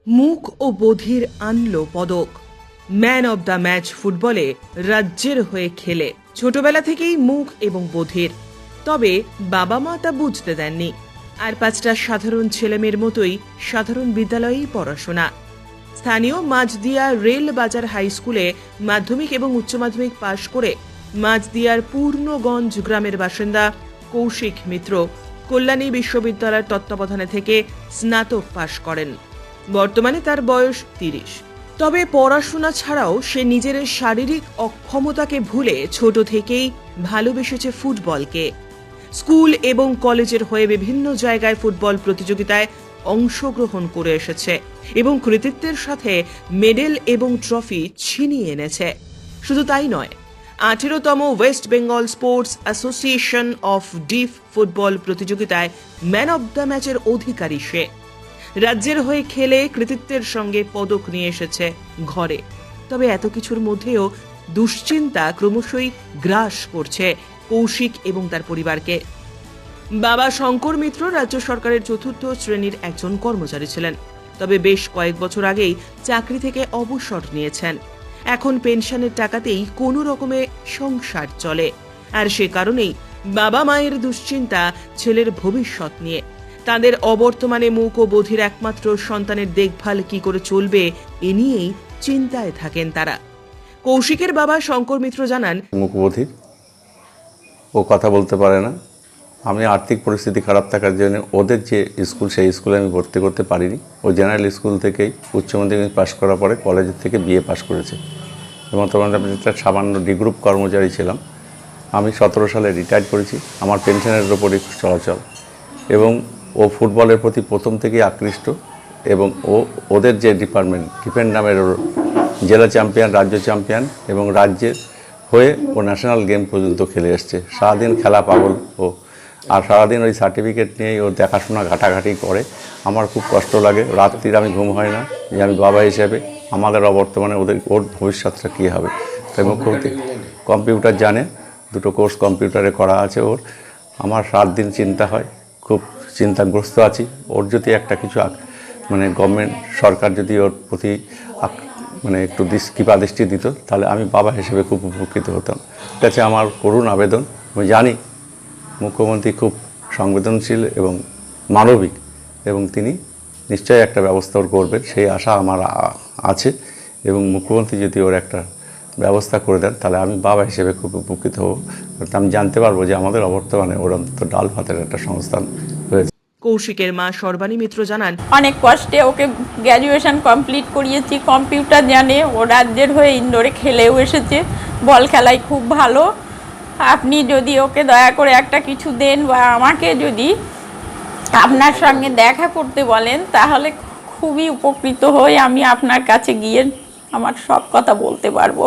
মুখ ও বধির আনলো পদক। ম্যান অব দ্য ম্যাচ ফুটবলে রাজ্যের হয়ে খেলে ছোটবেলা থেকেই মুখ এবং বধির, তবে বাবা মা তা বুঝতে দেননি। আর 5টা সাধারণ ছেলেমেয়ের মতোই সাধারণ বিদ্যালয়েই পড়াশোনা। স্থানীয় মাঝদিয়া রেল বাজার হাই স্কুলে মাধ্যমিক এবং উচ্চ মাধ্যমিক পাশ করে মাঝদিয়ার পূর্ণগঞ্জ গ্রামের বাসিন্দা কৌশিক মিত্র কল্যাণী বিশ্ববিদ্যালয়ের তত্ত্বাবধানে থেকে স্নাতক পাশ করেন। বর্তমানে তার বয়স 30। তবে পড়াশোনা ছাড়াও সে নিজের শারীরিক অক্ষমতাকে ভুলে ছোট থেকেই ভালোবেসেছে ফুটবলকে। স্কুল এবং কলেজের হয়ে বিভিন্ন জায়গায় ফুটবল প্রতিযোগিতায় অংশগ্রহণ করে এসেছে এবং কৃতিত্বের সাথে মেডেল এবং ট্রফি ছিনিয়ে এনেছে। শুধু তাই নয়, 18তম West Bengal Sports Association of Deaf football প্রতিযোগিতায় ম্যান অব দ্য ম্যাচের অধিকারী সে। রাজ্যের হয়ে খেলে কৃতিত্বের সঙ্গে পদক নিয়ে এসেছে ঘরে। তবে এত কিছুর মধ্যেও দুশ্চিন্তা ক্রমশই গ্রাস করছে কৌশিক এবং তার পরিবারকে। বাবা শঙ্কর মিত্র রাজ্য সরকারের 4র্থ শ্রেণীর একজন কর্মচারী ছিলেন, তবে বেশ কয়েক বছর আগেই চাকরি থেকে অবসর নিয়েছেন। এখন পেনশনের টাকাতেই কোনো রকমে সংসার চলে, আর সে কারণেই বাবা মায়ের দুশ্চিন্তা ছেলের ভবিষ্যৎ নিয়ে। তাদের অবর্তমানে মুক ও বধির একমাত্র সন্তানের দেখভাল কি করে চলবে এ নিয়েই চিন্তায় থাকেন তারা। কৌশিকের বাবা শঙ্কর মিত্র জানান, মুক বধির, ও কথা বলতে পারে না। আমি আর্থিক পরিস্থিতি খারাপ থাকার জন্য ওদের যে স্কুল সেই স্কুলে আমি ভর্তি করতে পারিনি। ও জেনারেল স্কুল থেকেই উচ্চ মাধ্যমিক পাশ করার পরে কলেজের থেকে বিএ পাশ করেছে এবং তখন আমি একটা সামান্য ডি গ্রুপ কর্মচারী ছিলাম। আমি 17 সালে রিটায়ার করেছি। আমার পেনশনের ওপরই চলাচল এবং ও ফুটবলের প্রতি প্রথম থেকেই আকৃষ্ট এবং ওদের যে ডিপার্টমেন্ট ডিফেন্ড নামের জেলা চ্যাম্পিয়ন, রাজ্য চ্যাম্পিয়ন এবং রাজ্যের হয়ে ও ন্যাশনাল গেম পর্যন্ত খেলে এসছে। সারাদিন খেলা পাগল ও, আর সারাদিন ওই সার্টিফিকেট নিয়েই ওর দেখাশোনা ঘাটাঘাটি করে। আমার খুব কষ্ট লাগে, রাত্রির আমি ঘুম হয় না যে আমি বাবা হিসেবে আমাদের অবর্তমানে ওর ভবিষ্যৎটা কী হবে। তাই মুখ্যমন্ত্রী কম্পিউটার জানে, 2টো কোর্স কম্পিউটারে করা আছে ওর। আমার রাত দিন চিন্তা হয়, খুব চিন্তাগ্রস্ত আছি। ওর যদি একটা কিছু মানে গভর্নমেন্ট সরকার যদি ওর প্রতি মানে একটু কৃপা দৃষ্টি দিত, তাহলে আমি বাবা হিসেবে খুব উপকৃত হতাম। কাছে আমার করুণ আবেদন। আমি জানি মুখ্যমন্ত্রী খুব সংবেদনশীল এবং মানবিক এবং তিনি নিশ্চয়ই একটা ব্যবস্থা ওর করবেন, সেই আশা আমার আছে। এবং মুখ্যমন্ত্রী যদি ওর একটা ব্যবস্থা করে দেন, তাহলে আমি বাবা হিসেবে খুব উপকৃত হব। আমি জানতে পারবো যে আমাদের অবর্তমানে ওর অন্তত ডাল ভাতের একটা সংস্থান হয়েছে। কৌশিকের মা সর্বাণী মিত্র জানান, অনেক কষ্টে ওকে গ্র্যাজুয়েশন কমপ্লিট করিয়েছি। কম্পিউটার জানে, ও রাজ্যের হয়ে ইনডোরে খেলেও এসেছে, বল খেলায় খুব ভালো। আপনি যদি ওকে দয়া করে একটা কিছু দেন বা আমাকে যদি আপনার সঙ্গে দেখা করতে বলেন, তাহলে খুবই উপকৃত হই। আমি আপনার কাছে গিয়ে আমার সব কথা বলতে পারবো।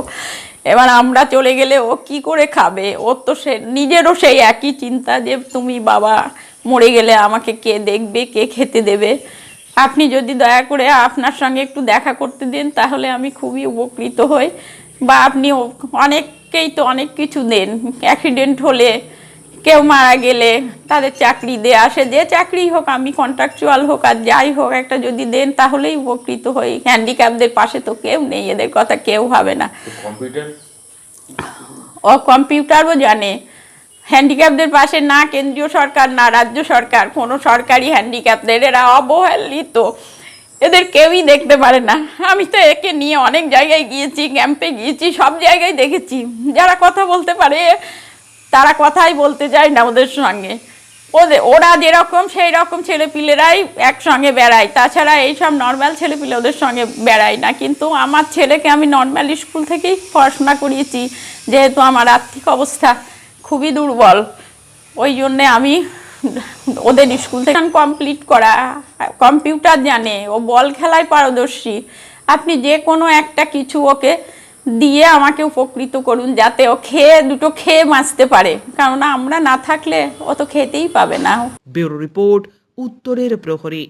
এবার আমরা চলে গেলে ও কি করে খাবে? ওর তো সে নিজেরও সেই একই চিন্তা যে তুমি বাবা মরে গেলে আমাকে কে দেখবে, কে খেতে দেবে। আপনি যদি দয়া করে আপনার সঙ্গে একটু দেখা করতে দেন, তাহলে আমি খুবই উপকৃত হই। বা আপনি অনেককেই তো অনেক কিছু দেন, অ্যাক্সিডেন্ট হলে, কেউ মারা গেলে তাদের চাকরি দেয়া আসে, যে চাকরি হোক, আমি কন্ট্রাকচুয়াল হোক আর যাই হোক, একটা যদি দেন তাহলেই উপকৃত হই। হ্যান্ডিক্যাপদের পাশে তো কেউ নেই, এদের কথা কেউ ভাবে না। ও কম্পিউটারও জানে। হ্যান্ডিক্যাপদের পাশে না কেন্দ্রীয় সরকার না রাজ্য সরকার, কোনো সরকারি হ্যান্ডিক্যাপদের, এরা অবহেলিত, এদের কেউই দেখতে পারে না। আমি তো একে নিয়ে অনেক জায়গায় গিয়েছি, ক্যাম্পে গিয়েছি, সব জায়গায় দেখেছি। যারা কথা বলতে পারে তারা কথাই বলতে চায় না ওদের সঙ্গে। ওরা যেরকম সেই রকম ছেলেপিলেরাই একসঙ্গে বেড়ায়, তাছাড়া এইসব নর্মাল ছেলেপিলে ওদের সঙ্গে বেড়ায় না। কিন্তু আমার ছেলেকে আমি নর্মাল স্কুল থেকেই পড়াশোনা করিয়েছি, যেহেতু আমার আর্থিক অবস্থা খুবই দুর্বল। ওই জন্যে আমি ওদের স্কুল থেকে কমপ্লিট করা, কম্পিউটার জানে, ও বল খেলায় পারদর্শী। আপনি যে কোনো একটা কিছু ওকে দিয়ে আমাকে উপকৃত করুন, যাতে ও দুটো খেয়ে বাঁচতে পারে, কারণ আমরা না থাকলে ও তো খেতেই পাবে না। ব্যুরো রিপোর্ট, উত্তরের প্রহরী।